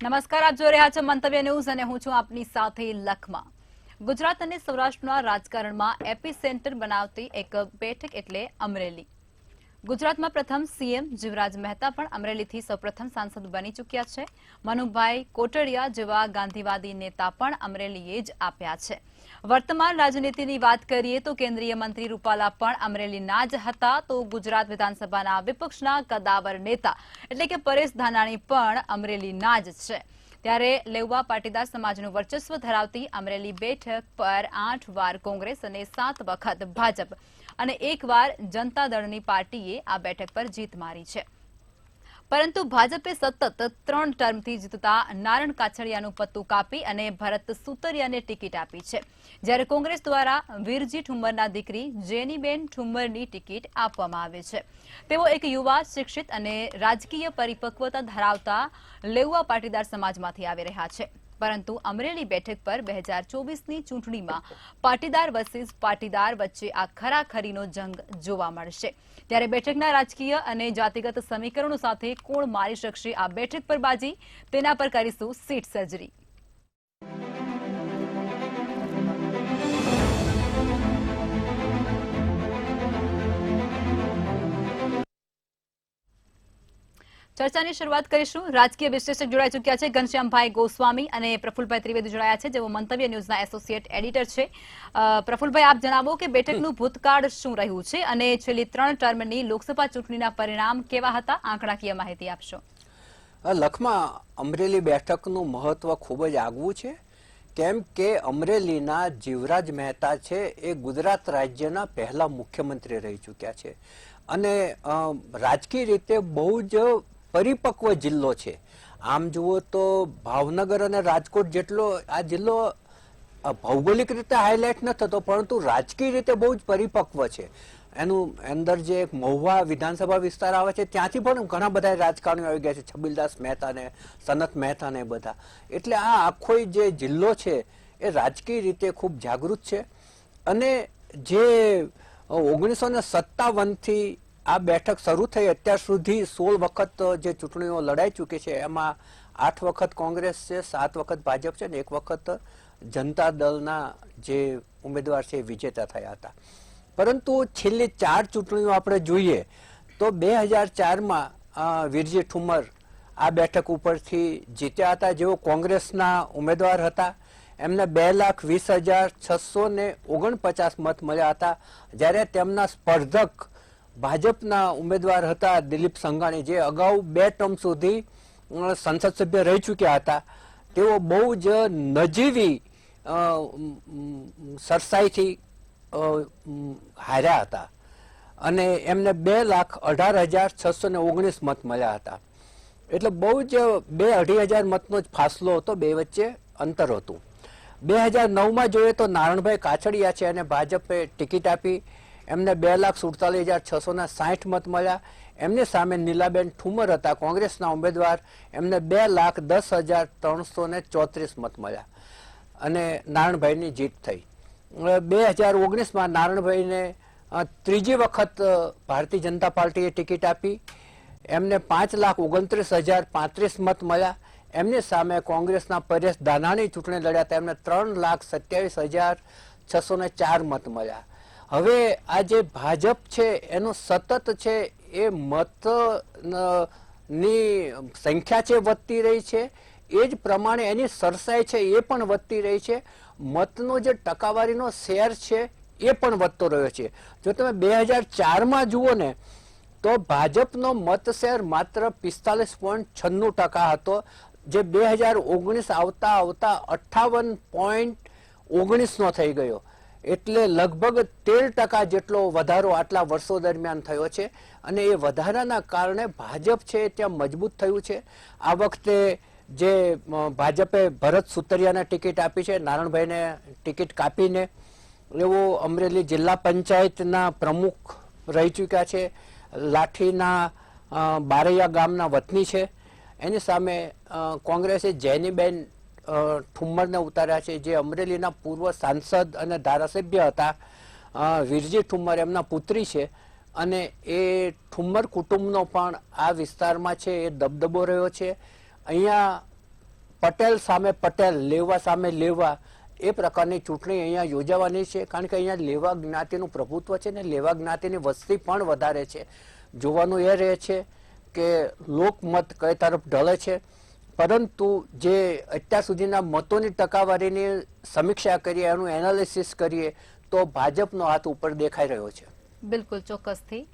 નમસ્કાર, આપ જોઈ રહ્યા છો મંતવ્ય ન્યૂઝ અને હું છું આપની સાથે લખમા। ગુજરાત અને સૌરાષ્ટ્રના રાજકારણમાં એપી સેન્ટર બનાવતી એક બેઠક એટલે અમરેલી। ગુજરાતમાં પ્રથમ સીએમ જીવરાજ મહેતા પણ અમરેલીથી સૌપ્રથમ સાંસદ બની ચૂક્યા છે। મનુભાઈ કોટડિયા જેવા ગાંધીવાદી નેતા પણ અમરેલીએ જ આપ્યા છે। વર્તમાન રાજનીતિની વાત કરીએ તો કેન્દ્રીય મંત્રી રૂપાલા પણ અમરેલીના જ હતા, તો ગુજરાત વિધાનસભાના વિપક્ષના કદાવર નેતા એટલે કે પરેશ ધાનાણી પણ અમરેલીના જ છે। ત્યારે લેઉવા પાટીદાર સમાજનું વર્ચસ્વ ધરાવતી અમરેલી બેઠક પર 8 વાર કોંગ્રેસ અને 7 વખત ભાજપ અને 1 વાર જનતા દળની પાર્ટીએ આ બેઠક પર જીત મારી છે। પરંતુ ભાજપે સતત 3 ટર્મથી જીતતા નારણ કાછડિયાનું પત્તું કાપી અને ભરત સુતરિયાને ટિકિટ આપી છે, જ્યારે કોંગ્રેસ દ્વારા વીરજી ઠુમ્મરના દીકરી જેનીબેન ઠુમ્મરની ટિકિટ આપવામાં આવી છે। તેઓ એક યુવા, શિક્ષિત અને રાજકીય પરિપક્વતા ધરાવતા લેઉવા પાટીદાર સમાજમાંથી આવી રહ્યા છે। પરંતુ અમરેલી બેઠક પર 2024ની ચૂંટણીમાં પાટીદાર વર્સિસ પાટીદાર વચ્ચે આ ખરાખરીનો જંગ જોવા મળશે। ત્યારે બેઠકના રાજકીય અને જાતિગત સમીકરણો સાથે કોણ મારી શકશે આ બેઠક પર બાજી, તેના પર કરીશું સીટ સર્જરી। ચર્ચાની શરૂઆત કરીશું। રાજકીય વિશ્લેષક જોડાઈ ચૂક્યા છે, ઘનશ્યામભાઈ ગોસ્વામી અને પ્રફુલભાઈ ત્રિવેદી જોડાયા છે, જેઓ મંતવ્ય ન્યૂઝના એસોસિએટ એડિટર છે। પ્રફુલભાઈ, આપ જણાવો કે બેઠકનું ભૂતકાળ શું રહ્યું છે અને છેલ્લી 3 ટર્મની લોકસભા ચૂંટણીના પરિણામ કેવા હતા? આંકડાકીય માહિતી આપશો। લખમાં અમરેલી બેઠકનું મહત્વ ખૂબ જ આગવું છે, કેમ કે અમરેલીના જીવરાજ મહેતા છે એ ગુજરાત રાજ્યના પહેલા મુખ્યમંત્રી રહી ચૂક્યા છે અને રાજકીય રીતે બહુ જ પરિપક્વ જિલ્લો છે। આમ જુઓ તો ભાવનગર અને રાજકોટ જેટલો આ જિલ્લો ભૌગોલિક રીતે હાઇલાઇટ ન થતો, પરંતુ રાજકીય રીતે બહુ જ પરિપક્વ છે। એનું અંદર જે એક મહુવા વિધાનસભા વિસ્તાર આવે છે ત્યાંથી પણ ઘણા બધા રાજકારણીઓ આવી ગયા છે, છબીલદાસ મહેતા ને સનત મહેતા ને બધા। એટલે આ આખો જે જિલ્લો છે એ રાજકીય રીતે ખૂબ જાગૃત છે અને જે 1957થી આ બેઠક શરૂ થઈ અત્યાર સુધી 16 વખત જે ચૂંટણીઓ લડાઈ ચૂકી છે, એમાં 8 વખત કોંગ્રેસ છે, 7 વખત ભાજપ છે અને 1 વખત જનતા દળના જે ઉમેદવાર છે એ વિજેતા થયા હતા। પરંતુ છેલ્લી 4 ચૂંટણીઓ આપણે જોઈએ તો 2004માં વીરજી ઠુમ્મર આ બેઠક ઉપરથી જીત્યા હતા, જેઓ કોંગ્રેસના ઉમેદવાર હતા। એમને 2,20,649 મત મળ્યા હતા, જ્યારે તેમના સ્પર્ધક ભાજપના ઉમેદવાર હતા દિલીપ સંઘાણી, જે અગાઉ 2 ટર્મ સુધી સંસદ સભ્ય રહી ચૂક્યા હતા। તેઓ બહુ જ નજીવી સરસાઈથી હાર્યા હતા અને એમને 2,18,619 મત મળ્યા હતા। એટલે બહુ જ 2,000-2,500 મતનો જ ફાસલો હતો, બે વચ્ચે અંતર હતું। 2009માં જોઈએ તો નારણભાઈ કાછડિયા છે અને ભાજપે ટિકિટ આપી, એમને 2,47,660 મત મળ્યા। એમની સામે નીલાબેન ઠુમ્મર હતા કોંગ્રેસના ઉમેદવાર, એમને 2,10,334 મત મળ્યા અને નારણભાઈની જીત થઈ। 2019માં નારણભાઈને ત્રીજી વખત ભારતીય જનતા પાર્ટીએ ટિકિટ આપી, એમને 5,29,035 મત મળ્યા। એમની સામે કોંગ્રેસના પરેશ ધાનાણી ચૂંટણી લડ્યા હતા, એમને 3,27,604 મત મળ્યા। હવે આ જે ભાજપ છે એનું સતત છે એ મતની સંખ્યા છે વધતી રહી છે, એ જ પ્રમાણે એની સરસાઈ છે એ પણ વધતી રહી છે। મતનો જે ટકાવારીનો શેર છે એ પણ વધતો રહ્યો છે। જો તમે 2004માં જુઓ ને તો ભાજપનો મત શેર માત્ર 45.96% હતો, જે 2019 આવતા 58.19નો થઈ ગયો। એટલે લગભગ 13% જેટલો વધારો આટલા વર્ષો દરમિયાન થયો છે અને એ વધારાના કારણે ભાજપ છે ત્યાં મજબૂત થયું છે। આ વખતે જે ભાજપે ભરત સુતરિયાને ટિકિટ આપી છે, નારણભાઈને ટિકિટ કાપીને, એવો અમરેલી જિલ્લા પંચાયતના પ્રમુખ રહી ચૂક્યા છે, લાઠીના બારૈયા ગામના વતની છે। એની સામે કોંગ્રેસે જેનીબેન ઠુમ્મરને ઉતાર્યા છે, જે અમરેલીના પૂર્વ સાંસદ અને ધારાસભ્ય હતા। વીરજી ઠુમ્મર એમના પુત્રી છે અને એ ઠુમ્મર કુટુંબનો પણ આ વિસ્તારમાં છે એ દબદબો રહ્યો છે। અહીંયા પટેલ સામે પટેલ, લેવા સામે લેવા એ પ્રકારની ચૂંટણી અહીંયા યોજાવાની છે. કારણ કે અહીંયા લેવા જ્ઞાતિનું પ્રભુત્વ છે ને લેવા જ્ઞાતિની વસ્તી પણ વધારે છે. જોવાનું એ રહે છે કે લોકમત કઈ તરફ ઢળે છે. પરંતુ જે અત્યાર સુધીના મતોની ટકાવારીની સમીક્ષા કરીએ, એનું એનાલિસિસ કરીએ તો ભાજપનો હાથ ઉપર દેખાઈ રહ્યો છે. બિલકુલ, ચોક્કસથી.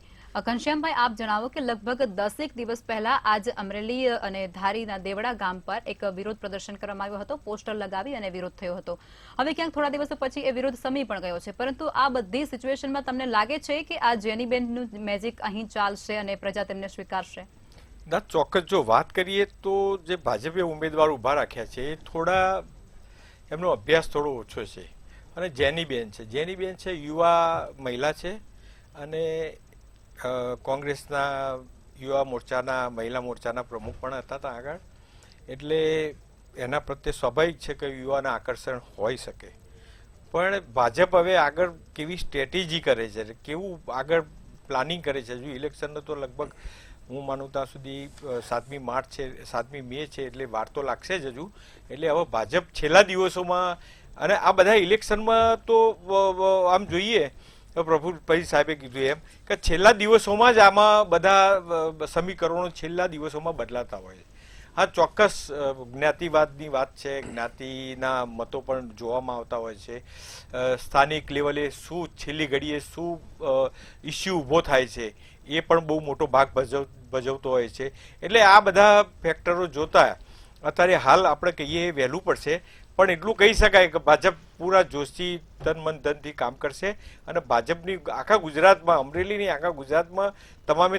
ઘનશ્યામભાઈ, આપ જણાવો કે લગભગ 10 દિવસ પહેલા આજ અમરેલી અને ધારીના દેવડા ગામ પર એક વિરોધ પ્રદર્શન કરવામાં આવ્યો હતો. પોસ્ટર લગાવી અને વિરોધ થયો હતો. હવે ક્યાંક થોડા દિવસો પછી એ વિરોધ સમી પણ ગયો છે. પરંતુ આ બધી સિચ્યુએશનમાં તમને લાગે છે કે આ જેનીબેનનું મેજિક અહીં ચાલશે અને પ્રજા તેમને સ્વીકારશે? ના, ચોક્કસ. જો વાત કરીએ તો જે ભાજપે ઉમેદવાર ઊભા રાખ્યા છે એ થોડા, એમનો અભ્યાસ થોડો ઓછો છે. અને જેનીબેન છે યુવા મહિલા છે અને કોંગ્રેસના યુવા મોરચાના, મહિલા મોરચાના પ્રમુખ પણ હતા ત્યાં આગળ. એટલે એના પ્રત્યે સ્વાભાવિક છે કે યુવાના આકર્ષણ હોઈ શકે. પણ ભાજપ હવે આગળ કેવી સ્ટ્રેટેજી કરે છે, કેવું આગળ પ્લાનિંગ કરે છે, હજુ ઇલેક્શનનો તો લગભગ હું માનું ત્યાં સુધી 7મી માર્ચ છે, 7મી મે છે, એટલે વાર તો લાગશે જ હજુ. એટલે હવે ભાજપ છેલ્લા દિવસોમાં, અને આ બધા ઇલેક્શનમાં તો આમ જોઈએ પ્રફુલભાઈ સાહેબે કીધું એમ કે છેલ્લા દિવસોમાં જ આમાં બધા સમીકરણો છેલ્લા દિવસોમાં બદલાતા હોય છે. હા, ચોક્કસ જ્ઞાતિવાદની વાત છે, જ્ઞાતિના મતો પણ જોવામાં આવતા હોય છે. સ્થાનિક લેવલે શું છેલ્લી ઘડીએ શું ઇસ્યુ ઊભો થાય છે એ પણ બહુ મોટો ભાગ ભજવતો હોય છે. એટલે આ બધા ફેક્ટરો જોતા અત્યારે હાલ આપણે કહીએ વહેલું પડશે, પણ એટલું કહી શકાય કે ભાજપ પૂરા જોશથી તન મન ધનથી કામ કરશે અને ભાજપની આખા ગુજરાતમાં, અમરેલીની આખા ગુજરાતમાં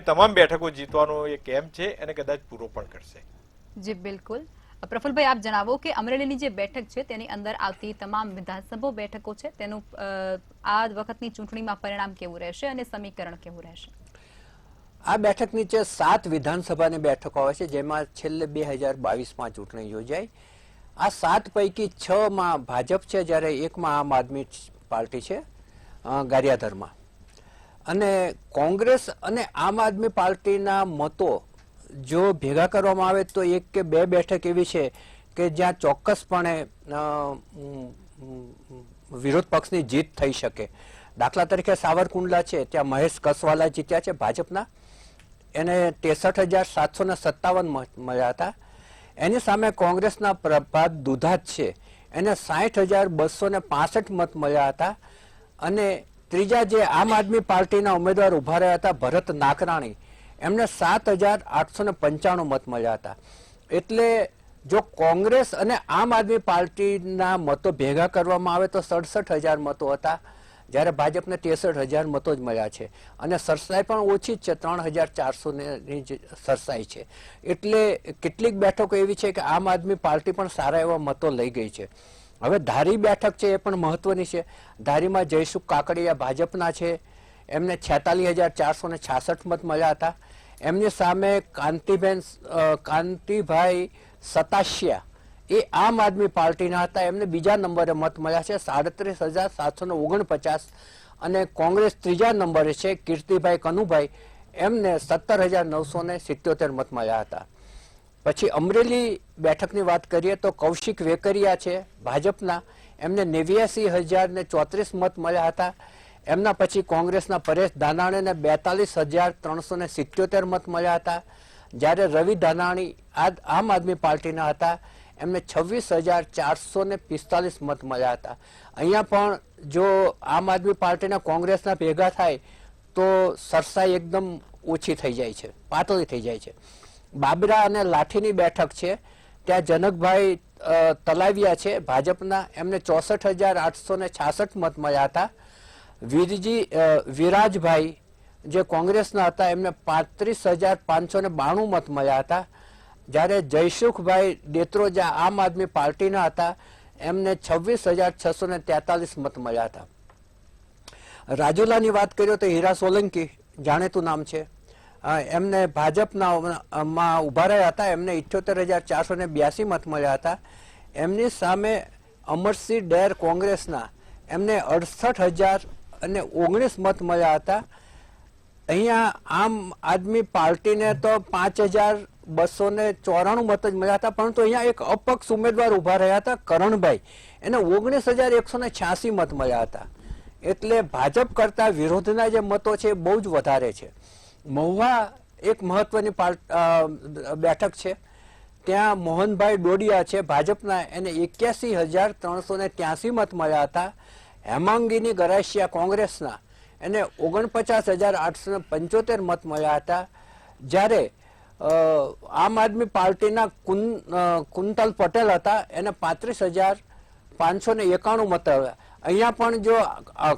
તમામ બેઠકો જીતવાનો એ કેમ્પ છે અને કદાચ પૂરો પણ કરશે. જી બિલકુલ. પ્રફુલભાઈ, આપ જણાવો કે અમરેલીની જે બેઠક છે તેની અંદર આવતી તમામ વિધાનસભા બેઠકો છે તેનું આ વખતની ચૂંટણીમાં પરિણામ કેવું રહેશે અને સમીકરણ કેવું રહેશે? આ બેઠક નીચે 7 વિધાનસભાની બેઠકો આવે છે, જેમાં છેલ્લે 2022માં ચૂંટણી યોજાઈ. આ 7 પૈકી 6માં ભાજપ છે, જ્યારે 1માં આમ આદમી પાર્ટી છે ગારિયાધરમાં. અને કોંગ્રેસ અને આમ આદમી પાર્ટીના મતો જો ભેગા કરવામાં આવે તો 1 કે 2 બેઠક એવી છે કે જ્યાં ચોક્કસપણે વિરોધ પક્ષની જીત થઈ શકે. દાખલા તરીકે સાવરકુંડલા છે, ત્યાં મહેશ કસવાલા જીત્યા છે ભાજપના. એને 63,757 મત મળ્યા હતા. એની સામે કોંગ્રેસના પ્રભાત દુધાત છે, એને 60,265 મત મળ્યા હતા. અને ત્રીજા જે આમ આદમી પાર્ટીના ઉમેદવાર ઉભા રહ્યા હતા ભરત નાકરાણી, એમને 7,895 મત મળ્યા હતા. એટલે જો કોંગ્રેસ અને આમ આદમી પાર્ટીના મતો ભેગા કરવામાં આવે તો 67,000 મતો હતા, જ્યારે ભાજપને 63,000 મતો જ મળ્યા છે. અને સરસાઈ પણ ઓછી જ છે, 3,400ની જ સરસાઈ છે. એટલે કેટલીક બેઠકો એવી છે કે આમ આદમી પાર્ટી પણ સારા એવા મતો લઈ ગઈ છે. હવે ધારી બેઠક છે એ પણ મહત્વની છે. ધારીમાં જયસુખ કાકડિયા ભાજપના છે, એમને 46,466 મત મળ્યા હતા. એમની સામે કાંતિભાઈ સતાશિયા એ આમ આદમી પાર્ટીના હતા, એમને બીજા નંબરે મત મળ્યા છે 37,749. અને કોંગ્રેસ ત્રીજા નંબરે છે કીર્તિભાઈ કનુભાઈ, એમને 17,977 મત મળ્યા હતા. પછી અમરેલી બેઠકની વાત કરીએ તો કૌશિક વેકરિયા છે ભાજપના, એમને 89,034 મત મળ્યા હતા. એમના પછી કોંગ્રેસના પરેશ ધાનાણીને 42,377 મત મળ્યા હતા. જ્યારે રવિ ધાનાણી આમ આદમી પાર્ટીના હતા, એમને 26,445 મત મળ્યા હતા. અહીંયા પણ જો આમ આદમી પાર્ટીના કોંગ્રેસના ભેગા થાય તો સરસાઈ એકદમ ઓછી થઈ જાય છે, પાતળી થઈ જાય છે. બાબરા અને લાઠીની બેઠક છે, ત્યાં જનકભાઈ તલાવિયા છે ભાજપના, એમને 64,866 મત મળ્યા હતા. વિરાજભાઈ જે કોંગ્રેસના હતા, એમને 35,592 મત મળ્યા હતા. જ્યારે જયસુખભાઈ દેત્રોજા આમ આદમી પાર્ટીના હતા, એમને 26,643 મત મળ્યા હતા. રાજુલાની વાત કરીએ તો હીરા સોલંકી જાણીતું નામ છે, એમને ભાજપના ઉભા રહ્યા હતા, એમને 78,482 મત મળ્યા હતા. એમની સામે અમરસિંહ ડેર કોંગ્રેસના, એમને 68,019 મત મળ્યા હતા. અહીંયા આમ આદમી પાર્ટીને તો 5,000 294 મત જ મળ્યા હતા, પરંતુ અહીંયા એક અપક્ષ ઉમેદવાર ઉભા રહ્યા હતા કરણભાઈ, એને 19,186 મત મળ્યા હતા. એટલે ભાજપ કરતા વિરોધના જે મતો છે એ બહુ જ વધારે છે. મહુવા એક મહત્વની બેઠક છે, ત્યાં મોહનભાઈ ડોડિયા છે ભાજપના, એને 81,383 મત મળ્યા હતા. હેમાંગીની ગરાસિયા કોંગ્રેસના, એને 49,875 મત મળ્યા હતા. જ્યારે આમ આદમી પાર્ટીના કુંતલ પટેલ હતા, એને 35,591 મત આવ્યા. અહીંયા પણ જો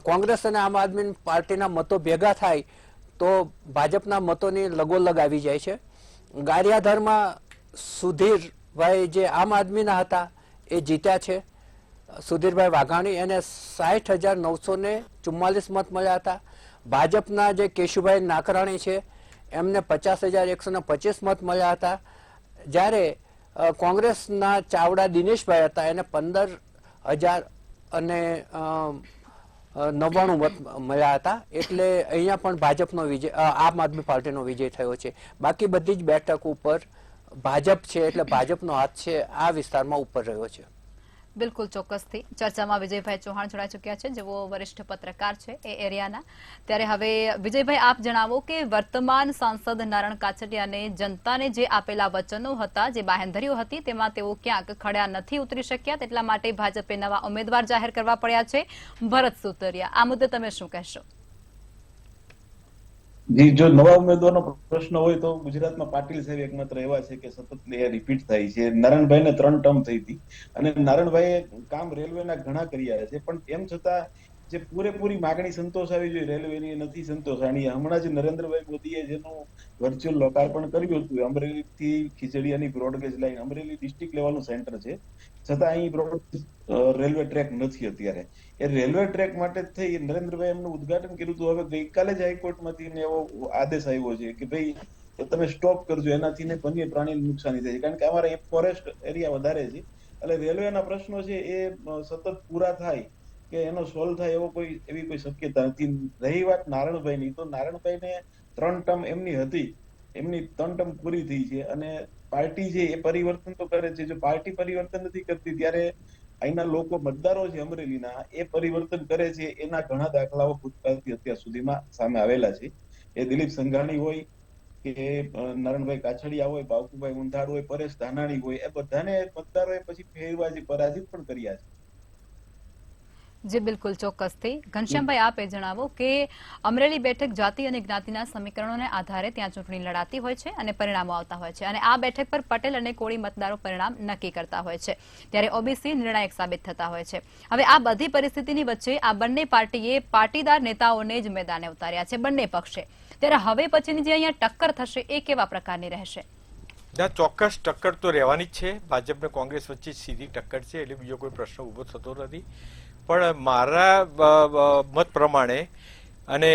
કોંગ્રેસ અને આમ આદમી પાર્ટીના મતો ભેગા થાય તો ભાજપના મતોની લગોલગ આવી જાય છે. ગારિયાધારમાં સુધીરભાઈ જે આમ આદમીના હતા એ જીત્યા છે. સુધીરભાઈ વાઘાણી, એને 60,944 મત મળ્યા હતા. ભાજપના જે કેશુભાઈ નાકરાણી છે એમને 50,125 મત મળ્યા હતા. જ્યારે કોંગ્રેસના ચાવડા દિનેશભાઈ હતા, એને 15,099 મત મળ્યા હતા. એટલે અહીંયા પણ ભાજપનો વિજય, આમ આદમી પાર્ટીનો વિજય થયો છે. બાકી બધી જ બેઠક ઉપર ભાજપ છે, એટલે ભાજપનો હાથ છે આ વિસ્તારમાં ઉપર રહ્યો છે. બિલકુલ ચોક્કસથી ચર્ચામાં વિજયભાઈ ચૌહાણ જોડાઈ ચૂક્યા છે, જેઓ વરિષ્ઠ પત્રકાર છે એ એરિયાના. ત્યારે હવે વિજયભાઈ, આપ જણાવો કે વર્તમાન સાંસદ નારણ કાછડિયાને જનતાને જે આપેલા વચનો હતા, જે બાંહેધરીઓ હતી, તેમાં તેઓ ક્યાંક ખડા નથી ઉતરી શક્યા, તેટલા માટે ભાજપે નવા ઉમેદવાર જાહેર કરવા પડ્યા છે, ભરત સુતરિયા. આ મુદ્દે તમે શું કહેશો? જી, જો નવા ઉમેદવારનો પ્રશ્ન હોય તો ગુજરાતમાં પાટીલ સાહેબ એકમાત્ર એવા છે કે સતત રિપીટ થાય છે. નારાયણભાઈને 3 ટર્મ થઈ હતી અને નારાયણભાઈએ કામ રેલવેના ઘણા કર્યા છે, પણ તેમ છતાં જે પૂરેપૂરી માગણી સંતોષાવી જોઈએ રેલવેની નથી સંતોષાણી. હમણાં જ નરેન્દ્રભાઈ મોદીએ જેનું વર્ચ્યુઅલ લોકાર્પણ કર્યું હતું, અમરેલીથી ખીચડીયાની બ્રોડગેજ લાઈન, અમરેલી ડિસ્ટ્રિક્ટ લેવલનું સેન્ટર છે, છતાં અહીં રેલવે ટ્રેક નથી અત્યારે. એ રેલવે ટ્રેક માટે થઈ નરેન્દ્રભાઈ એમનું ઉદઘાટન કર્યું હતું. હવે ગઈકાલે જ હાઈકોર્ટમાંથી એવો આદેશ આવ્યો છે કે ભાઈ તમે સ્ટોપ કરજો, એનાથી ને વન્ય પ્રાણીને નુકસાની થાય છે, કારણ કે અમારે એક ફોરેસ્ટ એરિયા વધારે છે. એટલે રેલવેના પ્રશ્નો છે એ સતત પૂરા થાય કે એનો સોલ્વ થાય એવી કોઈ શક્યતા નથી. રહી વાત નારાયણભાઈની, તો નારાયણભાઈને 3 ટર્મ એમની હતી, એમની 3 ટર્મ પૂરી થઈ છે અને પાર્ટી છે એ પરિવર્તન તો કરે છે. જો પાર્ટી પરિવર્તન નથી કરતી ત્યારે અહીંના લોકો મતદારો છે અમરેલીના, એ પરિવર્તન કરે છે. એના ઘણા દાખલાઓ ભૂતકાળથી અત્યાર સુધીમાં સામે આવેલા છે. એ દિલીપ સંઘાણી હોય કે નારણભાઈ કાછડિયા હોય, બાવકુભાઈ ઉંધાડ હોય, પરેશ ધાનાણી હોય, એ બધાને મતદારોએ પછી ફેરવાજી પરાજિત પણ કર્યા છે. જી બિલકુલ ચોક્કસથી. ઘનશ્યામભાઈ, આપ એ જણાવો કે અમરેલી બેઠક જાતિ અને જ્ઞાતિના સમીકરણોને આધારે ત્યાં ચૂંટણી લડાતી હોય છે અને પરિણામો આવતા હોય છે, અને આ બેઠક પર પટેલ અને કોળી મતદારો પરિણામ નક્કી કરતા હોય છે, ત્યારે ઓબીસી નિર્ણાયક સાબિત થતા હોય છે. હવે આ બધી પરિસ્થિતિની વચ્ચે આ બંને પાર્ટીએ પાટીદાર નેતાઓને જ મેદાને ઉતાર્યા છે, બંને પક્ષે. ત્યારે હવે પછીની જે અહીંયા ટક્કર થશે એ કેવા પ્રકારની રહેશે? ચોક્કસ ટક્કર તો રહેવાની જ છે. ભાજપ ને કોંગ્રેસ વચ્ચે સીધી ટક્કર છે, એટલે બીજો કોઈ પ્રશ્ન ઉભો થતો નથી. પણ મારા મત પ્રમાણે અને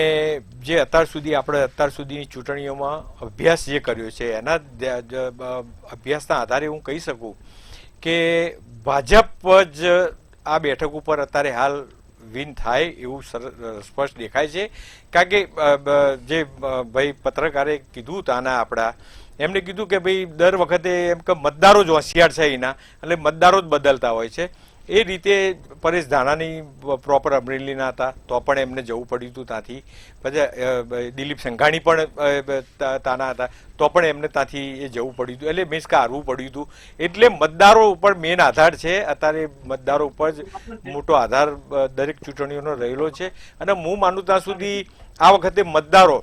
જે અત્યાર સુધીની ચૂંટણીઓમાં અભ્યાસ જે કર્યો છે એના અભ્યાસના આધારે હું કહી શકું કે ભાજપ જ આ બેઠક ઉપર અત્યારે હાલ વિન થાય એવું સ્પષ્ટ દેખાય છે. કારણ કે જે ભાઈ પત્રકારે કીધું તાના આપણા, એમને કીધું કે ભાઈ દર વખતે એમ કે મતદારો જ હોશિયાર છે એના, એટલે મતદારો જ બદલતા હોય છે. એ રીતે પરેશ ધાનાણી પ્રોપર અમરેલીના હતા તો પણ એમને જવું પડ્યું હતું ત્યાંથી. પછી દિલીપ સંઘાણી પણ તાના હતા તો પણ એમને ત્યાંથી એ જવું પડ્યું હતું, એટલે મીન્સ કે હારવું પડ્યું હતું. એટલે મતદારો ઉપર મેઇન આધાર છે અત્યારે, મતદારો ઉપર જ મોટો આધાર દરેક ચૂંટણીઓનો રહેલો છે. અને હું માનું ત્યાં સુધી આ વખતે મતદારો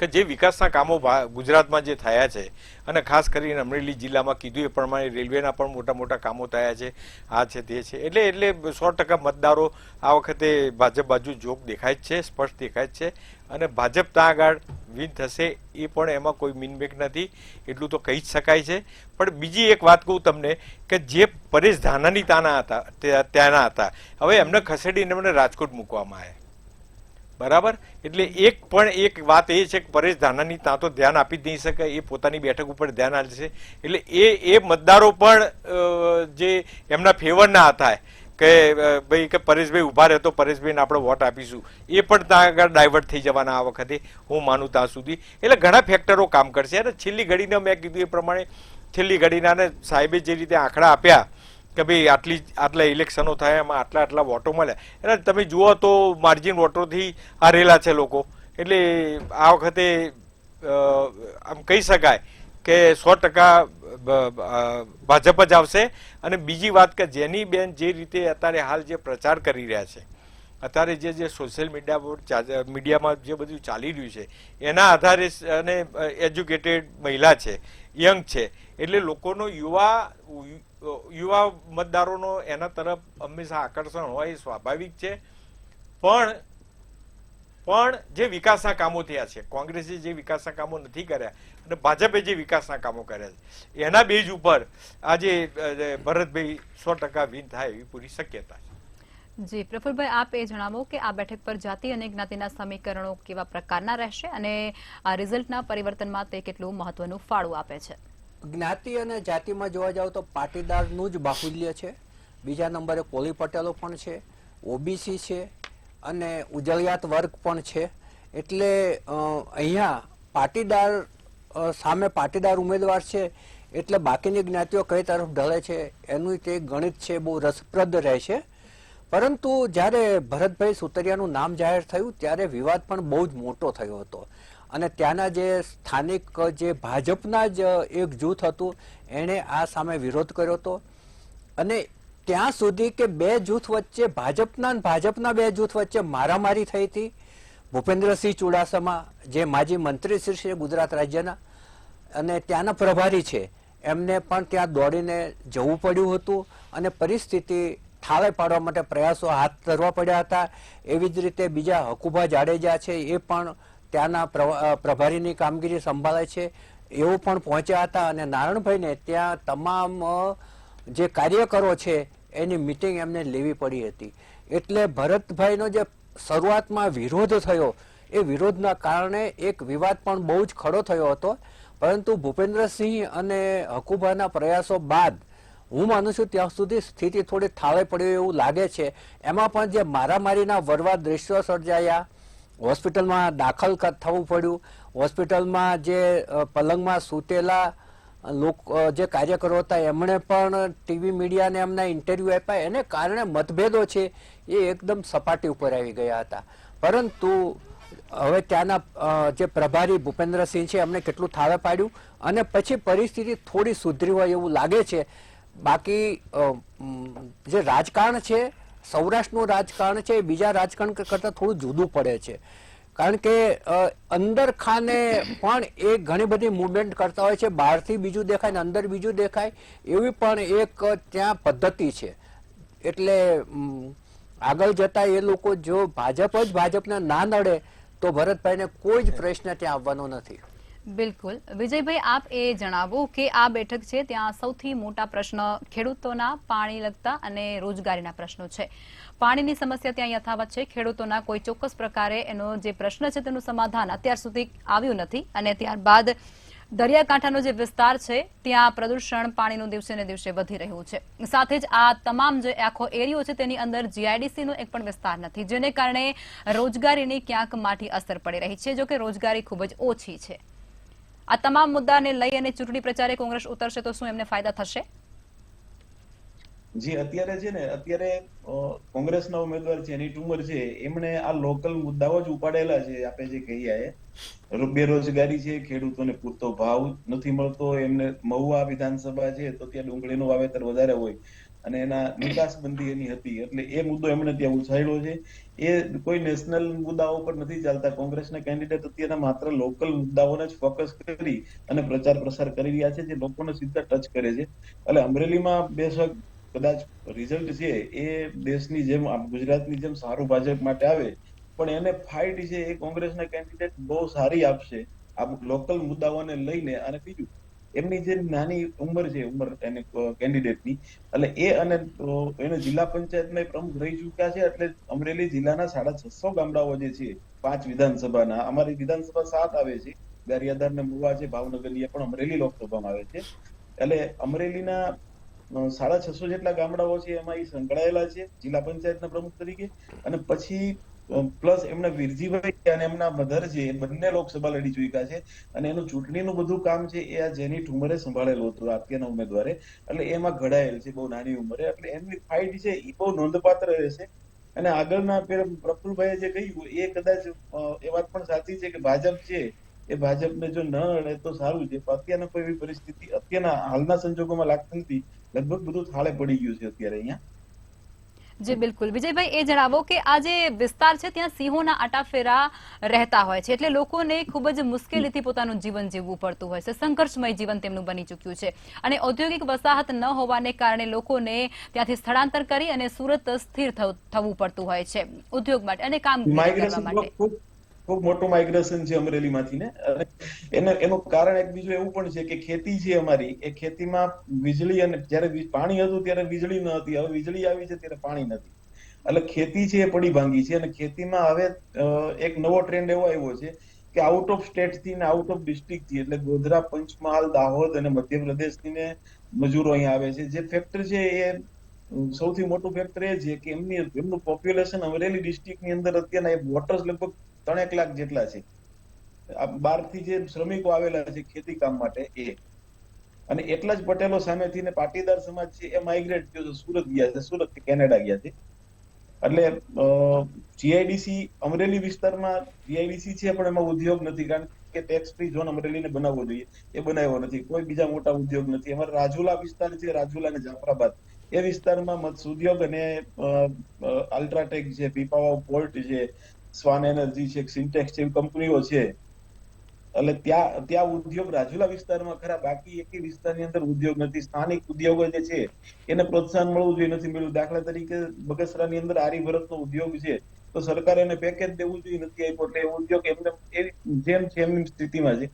કે જે વિકાસના કામો ગુજરાતમાં જે થયા છે, અને ખાસ કરીને અમરેલી જિલ્લામાં કીધું એ પ્રમાણે રેલવેના પણ મોટા મોટા કામો થયા છે, આ છે તે છે, એટલે 100% મતદારો આ વખતે ભાજપ બાજુ જોગ દેખાય જ છે, સ્પષ્ટ દેખાય જ છે. અને ભાજપ ત્યાં આગળ વિન થશે એ પણ એમાં કોઈ મીનમેક નથી, એટલું તો કહી જ શકાય છે. પણ બીજી એક વાત કહું તમને કે જે પરેશ ધાનાણી ત્યાંના હતા, હવે એમને ખસેડીને એમને રાજકોટ મૂકવામાં આવ્યા, બરાબર. એટલે એક વાત એ છે કે પરેશ ધાનાણી ત્યાં તો ધ્યાન આપી જ નહીં શકે, એ પોતાની બેઠક ઉપર ધ્યાન આપશે. એટલે એ મતદારો પણ જે એમના ફેવરના હતા કે ભાઈ કે પરેશભાઈ ઉભા રહે તો પરેશભાઈને આપણે વોટ આપીશું, એ પણ ત્યાં આગળ ડાયવર્ટ થઈ જવાના આ વખતે હું માનું ત્યાં સુધી. એટલે ઘણા ફેક્ટરો કામ કરશે. અને છેલ્લી ઘડીને મેં કીધું એ પ્રમાણે છેલ્લી ઘડીના અને સાહેબે જે રીતે આંકડા આપ્યા કે ભાઈ આટલા ઇલેક્શનો થાય એમાં આટલા વોટો મળ્યા, એટલે તમે જુઓ તો માર્જિન વોટોથી હારેલા છે લોકો. એટલે આ વખતે આમ કહી શકાય કે 100% ભાજપ જ આવશે. અને બીજી વાત કે જેની બેન જે રીતે અત્યારે હાલ જે પ્રચાર કરી રહ્યા છે, અત્યારે જે સોશિયલ મીડિયામાં જે બધું ચાલી રહ્યું છે એના આધારે, અને એજ્યુકેટેડ મહિલા છે, યંગ છે, એટલે લોકોનો યુવા મતદારોનો એના તરફ હંમેશા આકર્ષણ હોય એ સ્વાભાવિક છે. પણ જે વિકાસના કામો થયા છે, કોંગ્રેસે જે વિકાસના કામો નથી કર્યા અને ભાજપે જે વિકાસના કામો કર્યા છે, એના બેઝ ઉપર આજે ભરતભાઈ 100% વિન થાય એવી પૂરી શક્યતા છે. જી પ્રફુલભાઈ, આપ એ જણાવો કે આ બેઠક પર જાતિ અને જ્ઞાતિના સમીકરણો કેવા પ્રકારના રહેશે અને આ રિઝલ્ટના પરિવર્તનમાં તે કેટલું મહત્વનું ફાળો આપે છે? જ્ઞાતિ અને જાતિમાં જોવા જાવ તો પાટીદારનું જ બાહુલ્ય છે. બીજા નંબરે કોળી પટેલો પણ છે, ઓબીસી છે અને ઉજળિયાત વર્ગ પણ છે. એટલે અહીંયા પાટીદાર સામે પાટીદાર ઉમેદવાર છે, એટલે બાકીની જ્ઞાતિઓ કઈ તરફ ઢળે છે એનું તે ગણિત છે બહુ રસપ્રદ રહેશે. પરંતુ જ્યારે ભરતભાઈ સુતરિયાનું નામ જાહેર થયું ત્યારે વિવાદ પણ બહુ જ મોટો થયો હતો. અને ત્યાંના જે સ્થાનિક જે ભાજપના જ એક જૂથ હતું એણે આ સામે વિરોધ કર્યો હતો. અને ત્યાં સુધી કે બે જૂથ વચ્ચે ભાજપના બે જૂથ વચ્ચે મારામારી થઈ હતી. ભૂપેન્દ્રસિંહ ચુડાસમા જે માજી મંત્રી શ્રી છે ગુજરાત રાજ્યના અને ત્યાંના પ્રભારી છે, એમને પણ ત્યાં દોડીને જવું પડ્યું હતું અને પરિસ્થિતિ ઠાળે પાડવા માટે પ્રયાસો હાથ ધરવા પડ્યા હતા. એવી જ રીતે બીજા હકુભા જાડેજા છે, એ પણ ત્યાંના પ્રભારીની કામગીરી સંભાળે છે, એવો પણ પહોંચ્યા હતા. અને નારણભાઈને ત્યાં તમામ જે કાર્યકરો છે એની મિટિંગ એમને લેવી પડી હતી. એટલે ભરતભાઈનો જે શરૂઆતમાં વિરોધ થયો એ વિરોધના કારણે એક વિવાદ પણ બહુ જ ખડો થયો હતો. પરંતુ ભૂપેન્દ્રસિંહ અને હકુભાના પ્રયાસો બાદ હું માનું છું ત્યાં સુધી સ્થિતિ થોડી થાળે પડી એવું લાગે છે. એમાં પણ જે મારામારીના વરવા દ્રશ્યો સર્જાયા, હોસ્પિટલમાં દાખલ થવું પડ્યું, હોસ્પિટલમાં જે પલંગમાં સૂતેલા લોકો જે કાર્યકરો હતા એમણે પણ ટીવી મીડિયાને એમના ઇન્ટરવ્યુ આપ્યા, એને કારણે મતભેદો છે એ એકદમ સપાટી ઉપર આવી ગયા હતા. પરંતુ હવે ત્યાંના જે પ્રભારી ભૂપેન્દ્રસિંહ છે એમને કેટલું થાળે પાડ્યું અને પછી પરિસ્થિતિ થોડી સુધરી હોય એવું લાગે છે. બાકી જે રાજકારણ છે, સૌરાષ્ટ્રનું રાજકારણ છે, એ બીજા રાજકારણ કરતાં થોડું જુદું પડે છે. કારણ કે અંદર ખાને પણ એ ઘણી બધી મુવમેન્ટ કરતા હોય છે. બહારથી બીજું દેખાય ને અંદર બીજું દેખાય એવી પણ એક ત્યાં પદ્ધતિ છે. એટલે આગળ જતા એ લોકો જો ભાજપને ના નડે તો ભરતભાઈને કોઈ જ પ્રશ્ન ત્યાં આવવાનો નથી. બિલકુલ. વિજયભાઈ, આપ એ જણાવો કે આ બેઠક છે ત્યાં સૌથી મોટા પ્રશ્ન ખેડૂતોના પાણી લગતા અને રોજગારીના પ્રશ્નો છે. પાણીની સમસ્યા ત્યાં યથાવત છે. ખેડૂતોના કોઈ ચોક્કસ પ્રકારે એનો જે પ્રશ્ન છે તેનું સમાધાન અત્યાર સુધી આવ્યું નથી. અને ત્યારબાદ દરિયાકાંઠાનો જે વિસ્તાર છે ત્યાં પ્રદૂષણ પાણીનું દિવસે ને દિવસે વધી રહ્યું છે. સાથે જ આ તમામ જે આખો એરિયો છે તેની અંદર જીઆઈડીસી નો એક પણ વિસ્તાર નથી, જેને કારણે રોજગારીની ક્યાંક માઠી અસર પડી રહી છે. જો કે રોજગારી ખૂબ જ ઓછી છે. આ તમામ મુદ્દાને લઈ અને ચૂંટણી પ્રચારે કોંગ્રેસ ઉતરશે તો શું એમને ફાયદા થશે? જી, અત્યારે કોંગ્રેસના ઉમેદવાર છે એની ઉંમર છે, એમણે આ લોકલ મુદ્દાઓ જ ઉપાડેલા છે. આપણે જે કહીએ બેરોજગારી છે, ખેડૂતોને પૂરતો ભાવ નથી મળતો. એમને મહુવા વિધાનસભા છે તો ત્યાં ડુંગળીનું વાવેતર વધારે હોય અને એના નિકાસબંધી એની હતી, એટલે એ મુદ્દો એમણે ત્યાં ઉછાળ્યો છે. એ કોઈ નેશનલ મુદ્દાઓ પર નથી ચાલતા. કોંગ્રેસના કેન્ડિડેટ અત્યારે માત્ર લોકલ મુદ્દાઓને જ ફોકસ કરી અને પ્રચાર પ્રસાર કરી રહ્યા છે, જે લોકોને સીધા ટચ કરે છે. એટલે અમરેલીમાં બેશક કદાચ રિઝલ્ટ છે એ દેશની જેમ ગુજરાતની જેમ સારું ભાજપ માટે આવે, પણ એને ફાઇટ છે એ કોંગ્રેસના કેન્ડિડેટ બહુ સારી આપશે આ લોકલ મુદ્દાઓને લઈને. અને બીજું, એમની જે નાની ઉંમર છે એને કેન્ડિડેટની, એટલે એ અને એને જિલ્લા પંચાયતમાં પ્રમુખ રહી ચુક્યા છે. એટલે અમરેલી જિલ્લાના 650 ગામડાઓ જે છે 5 વિધાનસભાના, અમારી વિધાનસભા 7 આવે છે, ગારિયાધાર ને મહુવા છે, ભાવનગરની પણ અમરેલી લોકસભામાં આવે છે. એટલે અમરેલીના 650 જેટલા ગામડાઓ છે એમાં એ સંકળાયેલા છે જિલ્લા પંચાયતના પ્રમુખ તરીકે. અને પછી પ્લસ એમના વીરજીભાઈ અને એમના મધર છે એ બંને લોકસભા લડી ચૂક્યા છે. અને એનું ચૂંટણીનું બધું કામ છે એ આ જેની ઠુમરે સંભાળેલું હતું અત્યારના ઉમેદવારે, એટલે એમાં ઘડાયેલ છે બહુ નાની ઉંમરે, એટલે એમની ફાઇટ છે એ બહુ નોંધપાત્ર રહેશે. અને આગળના પ્રફુલભાઈએ જે કહ્યું એ કદાચ એ વાત પણ સાચી છે કે ભાજપ છે એ ભાજપને જો ન અડે તો સારું છે. અત્યારના કોઈ એવી પરિસ્થિતિ અત્યારના હાલના સંજોગોમાં લાગતી નથી. લગભગ બધું થાળે પડી ગયું છે અત્યારે અહીંયા. જી બિલકુલ. વિજયભાઈ, એ જણાવો કે આ જે વિસ્તાર છે ત્યાં સિંહોના આટાફેરા રહેતા હોય છે, એટલે લોકોને ખૂબ જ મુશ્કેલીથી પોતાનું જીવન જીવવું પડતું હોય છે, સંઘર્ષમય જીવન તેમનું બની ચૂક્યું છે. અને ઔદ્યોગિક વસાહત ન હોવાને કારણે લોકોને ત્યાંથી સ્થળાંતર કરી અને સુરત સ્થિર થવું પડતું હોય છે ઉદ્યોગ માટે અને કામગીરી કરવા માટે. ખૂબ મોટું માઇગ્રેશન છે અમરેલીમાંથી ને. એનું કારણ એક બીજું એવું પણ છે કે ખેતી છે અમારી, એ ખેતીમાં વીજળી, અને જયારે પાણી હતું ત્યારે વીજળી ન હતી, હવે વીજળી આવી છે ત્યારે પાણી નથી, એટલે ખેતી છે એ પડી ભાંગી છે. અને ખેતીમાં હવે એક નવો ટ્રેન્ડ એવો આવ્યો છે કે આઉટ ઓફ સ્ટેટ થી ને આઉટ ઓફ ડિસ્ટ્રિક્ટ થી, એટલે ગોધરા, પંચમહાલ, દાહોદ અને મધ્યપ્રદેશ થી ને મજૂરો અહીંયા આવે છે. જે ફેક્ટર છે એ સૌથી મોટું ફેક્ટર એ છે કે એમનું પોપ્યુલેશન અમરેલી ડિસ્ટ્રિક્ટ ની અંદર અત્યારના વોટર્સ લગભગ 3 લાખ જેટલા છે. બહારથી જે શ્રમિકો આવેલા છે ખેતી કામ માટે એ, અને એટલા જ પટેલો સામેથી ને પાટીદાર સમાજ છે એ માઇગ્રેટ થયો છે, સુરત ગયા છે, સુરત થી કેનેડા ગયા છે. એટલે જીઆઈડીસી અમરેલી વિસ્તારમાં જીઆઈડીસી છે પણ એમાં ઉદ્યોગ નથી, કારણ કે ટેક્સ ફ્રી ઝોન અમરેલીને બનાવવો જોઈએ, એ બનાવ્યો નથી. કોઈ બીજા મોટા ઉદ્યોગ નથી. અમારા રાજુલા વિસ્તાર છે, રાજુલા અને જાફરાબાદ, એ વિસ્તારમાં મત્સ્ય ઉદ્યોગ અને અલ્ટ્રાટેક છે, પીપાવાવ પોર્ટ છે, સ્વાન એનર્જી છે, સિન્ટેક્સ જેવી કંપનીઓ છે. એટલે ત્યાં ઉદ્યોગ રાજુલા વિસ્તારમાં ખરા, બાકી એક વિસ્તારની અંદર ઉદ્યોગ નથી. સ્થાનિક ઉદ્યોગો જે છે એને પ્રોત્સાહન મળવું જોઈએ, નથી મળ્યું. દાખલા તરીકે બગસરાની અંદર આરીભરતનો ઉદ્યોગ છે, તો સરકારે એને પેકેજ દેવું જોઈએ, નથી આપ્યું. એટલે એ ઉદ્યોગ એમને જેમ છે એમની સ્થિતિમાં છે.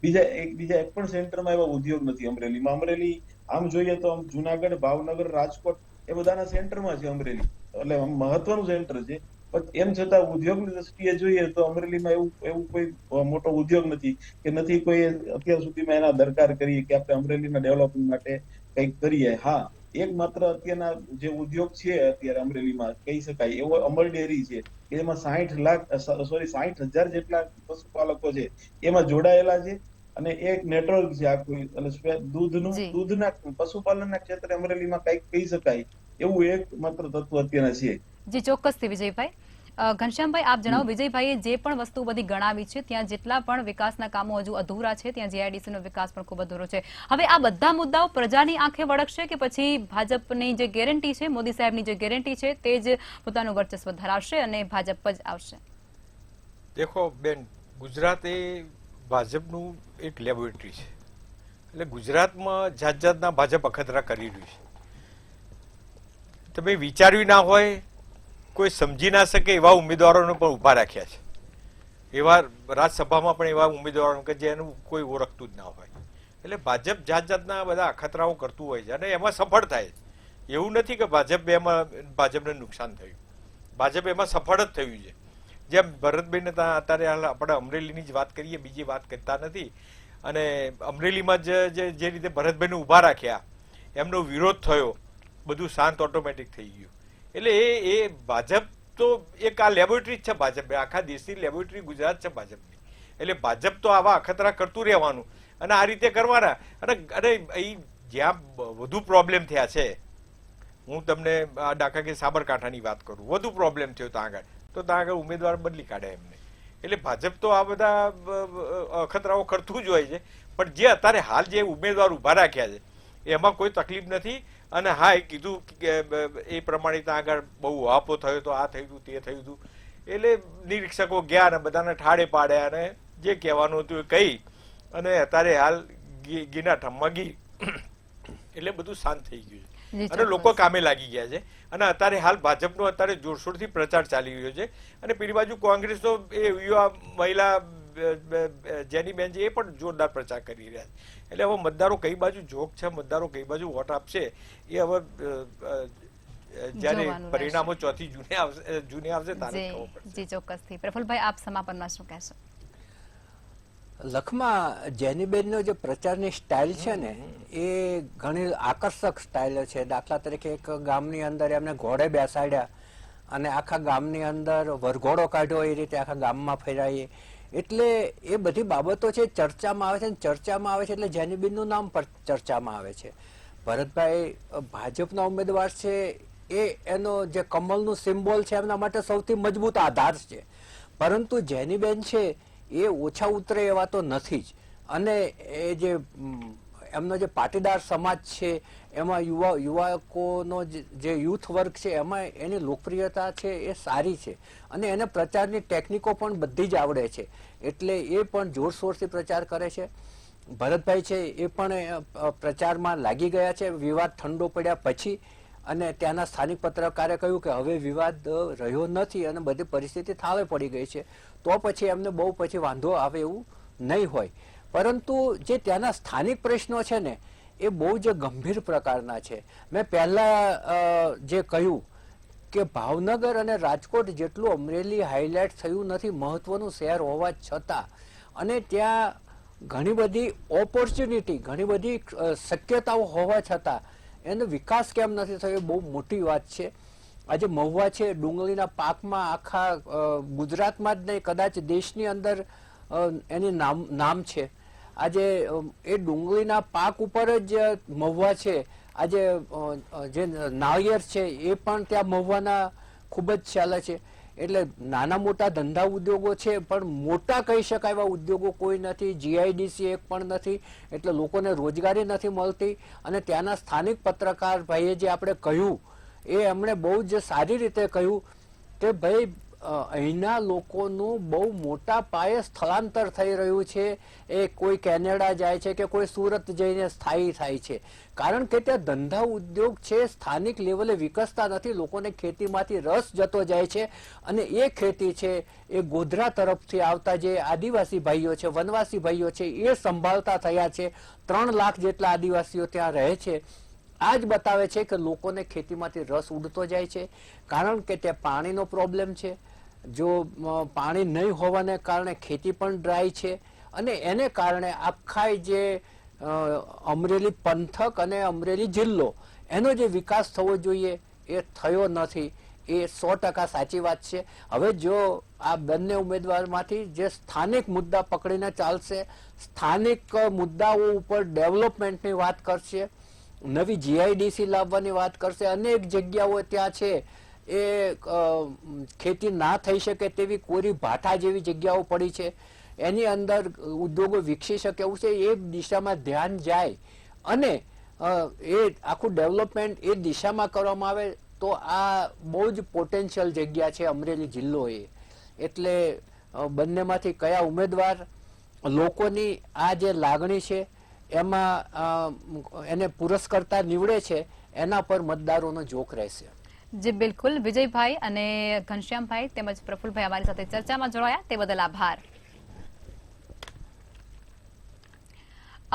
બીજા એક પણ સેન્ટરમાં એવા ઉદ્યોગ નથી અમરેલીમાં. અમરેલી આમ જોઈએ તો જુનાગઢ, ભાવનગર, રાજકોટ એ બધાના સેન્ટરમાં છે અમરેલી, એટલે મહત્વનું સેન્ટર છે. પણ એમ છતાં ઉદ્યોગની દ્રષ્ટિએ જોઈએ તો અમરેલીમાં એવું કોઈ મોટો ઉદ્યોગ નથી, કે નથી કોઈ અત્યાર સુધીમાં એના દરકાર કરી કે આપણે અમરેલીના ડેવલપમેન્ટ માટે કંઈક કરીએ. હા, એક માત્ર અત્યારના જે ઉદ્યોગ છે અત્યારે અમરેલીમાં કહી શકાય એવો અમર ડેરી છે, એમાં 60,000 જેટલા પશુપાલકો છે એમાં જોડાયેલા છે. અને એક નેટવર્ક છે આખું, એટલે દૂધના પશુપાલનના ક્ષેત્રે અમરેલીમાં કંઈક કહી શકાય એવું એક માત્ર તત્વ અત્યારે છે. જી ચોક્કસથી વિજયભાઈ. ઘનશ્યામભાઈ, આપ જણાવો, વિજયભાઈએ જે પણ વસ્તુ બધી ગણાવી છે ત્યાં જેટલા પણ વિકાસના કામો હજુ અધૂરા છે, ત્યાં જીઆઈડીસી નો વિકાસ પણ ખૂબ અધૂરો છે. હવે આ બધા મુદ્દાઓ પ્રજાની આંખે વળગશે કે પછી ભાજપની જે ગેરંટી છે, મોદી સાહેબની જે ગેરંટી છે તે જ પોતાનું વર્ચસ્વ ધરાવશે અને ભાજપ જ આવશે? દેખો બેન, ગુજરાત એ ભાજપનું એક લેબોરેટરી છે, એટલે ગુજરાતમાં જાત જાતના ભાજપ અખતરા કરી રહ્યું છે. તમે વિચાર્યું ના હોય, કોઈ સમજી ના શકે એવા ઉમેદવારોને પણ ઉભા રાખ્યા છે. એવા રાજ્યસભામાં પણ એવા ઉમેદવારો કે જેનું કોઈ ઓળખતું જ ના હોય. એટલે ભાજપ જાત જાતના બધા અખતરાઓ કરતું હોય છે અને એમાં સફળ થાય. એવું નથી કે ભાજપને નુકસાન થયું, ભાજપ એમાં સફળ જ થયું છે. જેમ ભરતભાઈને અત્યારે આપણે અમરેલીની જ વાત કરીએ, બીજી વાત કરતા નથી. અને અમરેલીમાં જે રીતે ભરતભાઈને ઉભા રાખ્યા, એમનો વિરોધ થયો, બધું શાંત ઓટોમેટિક થઈ ગયું. એટલે એ ભાજપ તો એક આ લેબોરેટરી જ છે. ભાજપ આખા દેશની લેબોરેટરી ગુજરાત છે ભાજપની. એટલે ભાજપ તો આવા અખતરા કરતું રહેવાનું અને આ રીતે કરવાના. અને જ્યાં વધુ પ્રોબ્લેમ થયા છે, હું તમને દાખલા કે સાબરકાંઠાની વાત કરું, વધુ પ્રોબ્લેમ થયો ત્યાં આગળ, તો ત્યાં આગળ ઉમેદવાર બદલી કાઢે એમને. એટલે ભાજપ તો આ બધા અખતરાઓ કરતું જ હોય છે. પણ જે અત્યારે હાલ જે ઉમેદવાર ઉભા રાખ્યા છે એમાં કોઈ તકલીફ નથી. અને હા, એ કીધું એ પ્રમાણે ત્યાં આગળ બહુ આપો થયો તો આ થયું હતું, તે થયું હતું. એટલે નિરીક્ષકો ગયા અને બધાને ઠાડે પાડ્યા અને જે કહેવાનું હતું એ કહી અને અત્યારે હાલ ગીના ઠમમાં ગઈ. એટલે બધું શાંત થઈ ગયું છે અને લોકો કામે લાગી ગયા છે. અને અત્યારે હાલ ભાજપનો અત્યારે જોરશોરથી પ્રચાર ચાલી રહ્યો છે. અને પેલી બાજુ કોંગ્રેસ તો એ યુવા મહિલા જેની બેન છે એ પણ જોરદાર પ્રચાર કરી રહ્યા છે. એટલે હવે મતદારો કઈ બાજુ જોગ છે, મતદારો કઈ બાજુ વોટ આપશે, એ હવે જયારે પરિણામો ચોથી જૂને આવશે ત્યારે ખબર પડશે. જી ચોક્કસથી. પ્રફુલભાઈ, આપ સમાપનમાં શું કહેશો? લખમાં જેનીબેનનો જે પ્રચારની સ્ટાઇલ છે ને એ ઘણી આકર્ષક સ્ટાઇલ છે. દાખલા તરીકે એક ગામની અંદર એમને ઘોડે બેસાડ્યા અને આખા ગામની અંદર વરઘોડો કાઢ્યો, એ રીતે આખા ગામમાં ફેરાઈએ. એટલે એ બધી બાબતો છે ચર્ચામાં આવે છે, અને ચર્ચામાં આવે છે એટલે જેનીબેનનું નામ પર ચર્ચામાં આવે છે. ભરતભાઈ ભાજપના ઉમેદવાર છે, એ એનો જે કમલનું સિમ્બોલ છે એમના માટે સૌથી મજબૂત આધાર છે. પરંતુ જેનીબેન છે એ ઓછા ઉતરે એવા તો નથી જ. અને એ જે એમનો જે પાટીદાર સમાજ છે એમાં યુવકોનો જે યુથ વર્ગ છે એમાં એની લોકપ્રિયતા છે એ સારી છે, અને એને પ્રચારની ટેકનિકો પણ બધી જ આવડે છે. એટલે એ પણ જોરશોરથી પ્રચાર કરે છે. ભરતભાઈ છે એ પણ પ્રચારમાં લાગી ગયા છે વિવાદ ઠંડો પડ્યા પછી, અને ત્યાંના સ્થાનિક પત્રકારે કહ્યું કે હવે વિવાદ રહ્યો નથી અને બધી પરિસ્થિતિ થાળે પડી ગઈ છે, તો પછી એમને બહુ પછી વાંધો આવે એવું નહીં હોય. પરંતુ જે ત્યાંના સ્થાનિક પ્રશ્નો છે ને એ બહુ જ ગંભીર પ્રકારના છે. મેં પહેલા જે કહ્યું કે ભાવનગર અને રાજકોટ જેટલું અમરેલી હાઇલાઇટ થયું નથી મહત્વનું શહેર હોવા છતાં, અને ત્યાં ઘણી બધી ઓપોર્ચ્યુનિટી, ઘણી બધી શક્યતાઓ હોવા છતાં એનો વિકાસ કેમ નથી થયો એ બહુ મોટી વાત છે. આજે મહુવા છે, ડુંગળીના પાકમાં આખા ગુજરાતમાં જ નહીં કદાચ દેશની અંદર એની નામ છે. આજે એ ડુંગળીના પાક ઉપર જ મહુવા છે. આજે જે નાળિયેર છે એ પણ ત્યાં મહુવાના ખૂબ જ ચાલે છે. એટલે નાના મોટા ધંધા ઉદ્યોગો છે, પણ મોટા કહી શકાય એવા ઉદ્યોગો કોઈ નથી. જીઆઈડીસી એક પણ નથી, એટલે લોકોને રોજગારી નથી મળતી. અને ત્યાંના સ્થાનિક પત્રકાર ભાઈએ જે આપણે કહ્યું એ એમણે બહુ જ સારી રીતે કહ્યું કે ભાઈ અહીંના લોકોનું બહુ મોટા પાયે સ્થળાંતર થઈ રહ્યું છે. એ કોઈ કેનેડા જાય છે કે કોઈ સુરત જઈને સ્થાયી થાય છે, કારણ કે ત્યાં ધંધા ઉદ્યોગ છે સ્થાનિક લેવલે વિકસતા નથી. લોકોને ખેતીમાંથી રસ જતો જાય છે, અને એ ખેતી છે એ ગોધરા તરફથી આવતા જે આદિવાસી ભાઈઓ છે, વનવાસી ભાઈઓ છે, એ સંભાળતા થયા છે. 3 લાખ જેટલા આદિવાસીઓ ત્યાં રહે છે. આ જ બતાવે છે કે લોકોને ખેતીમાંથી રસ ઉડતો જાય છે, કારણ કે ત્યાં પાણીનો પ્રોબ્લેમ છે. જો પાણી નહીં હોવાને કારણે ખેતી પણ ડ્રાય છે, અને એને કારણે આખા જે અમરેલી પંથક અને અમરેલી જિલ્લો એનો જે વિકાસ થવો જોઈએ એ થયો નથી. એ 100% સાચી વાત છે. હવે જો આ બંને ઉમેદવારમાંથી જે સ્થાનિક મુદ્દા પકડીને ચાલશે, સ્થાનિક મુદ્દાઓ ઉપર ડેવલપમેન્ટની વાત કરશે, નવી જીઆઈડીસી લાવવાની વાત કરશે, અનેક જગ્યાઓ ત્યાં છે એ ખેતી ના થઈ શકે તેવી કોરી ભાઠા જેવી જગ્યાઓ પડી છે, એની અંદર ઉદ્યોગો વિકસી શકે એવું છે. એ દિશામાં ધ્યાન જાય અને એ આખું ડેવલપમેન્ટ એ દિશામાં કરવામાં આવે તો આ બહુ જ પોટેન્શિયલ જગ્યા છે અમરેલી જિલ્લો એ. એટલે બંનેમાંથી કયા ઉમેદવાર લોકોની આ જે લાગણી છે એમાં એને પુરસ્કર્તા નીવડે છે એના પર મતદારોનો જોક રહેશે. જી બિલકુલ. વિજયભાઈ અને ઘનશ્યામભાઈ તેમજ પ્રફુલભાઈ અમારી સાથે ચર્ચામાં જોડાયા તે બદલ આભાર.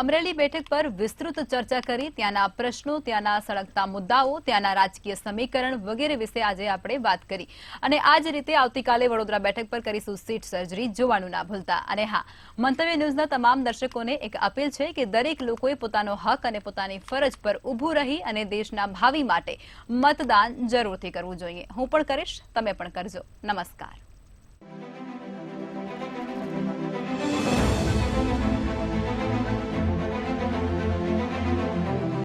અમરેલી બેઠક પર વિસ્તૃત ચર્ચા કરી, ત્યાંના પ્રશ્નો, ત્યાંના સળગતા મુદ્દાઓ, ત્યાંના રાજકીય સમીકરણ વગેરે વિશે આજે આપણે વાત કરી. અને આ જ રીતે આવતીકાલે વડોદરા બેઠક પર કરીશું સીટ સર્જરી, જોવાનું ના ભૂલતા. અને હા, મંતવ્ય ન્યૂઝના તમામ દર્શકોને એક અપીલ છે કે દરેક લોકોએ પોતાનો હક અને પોતાની ફરજ પર ઊભું રહી અને દેશના ભાવિ માટે મતદાન જરૂરથી કરવું જોઈએ. હું પણ કરીશ, તમે પણ કરજો. નમસ્કાર.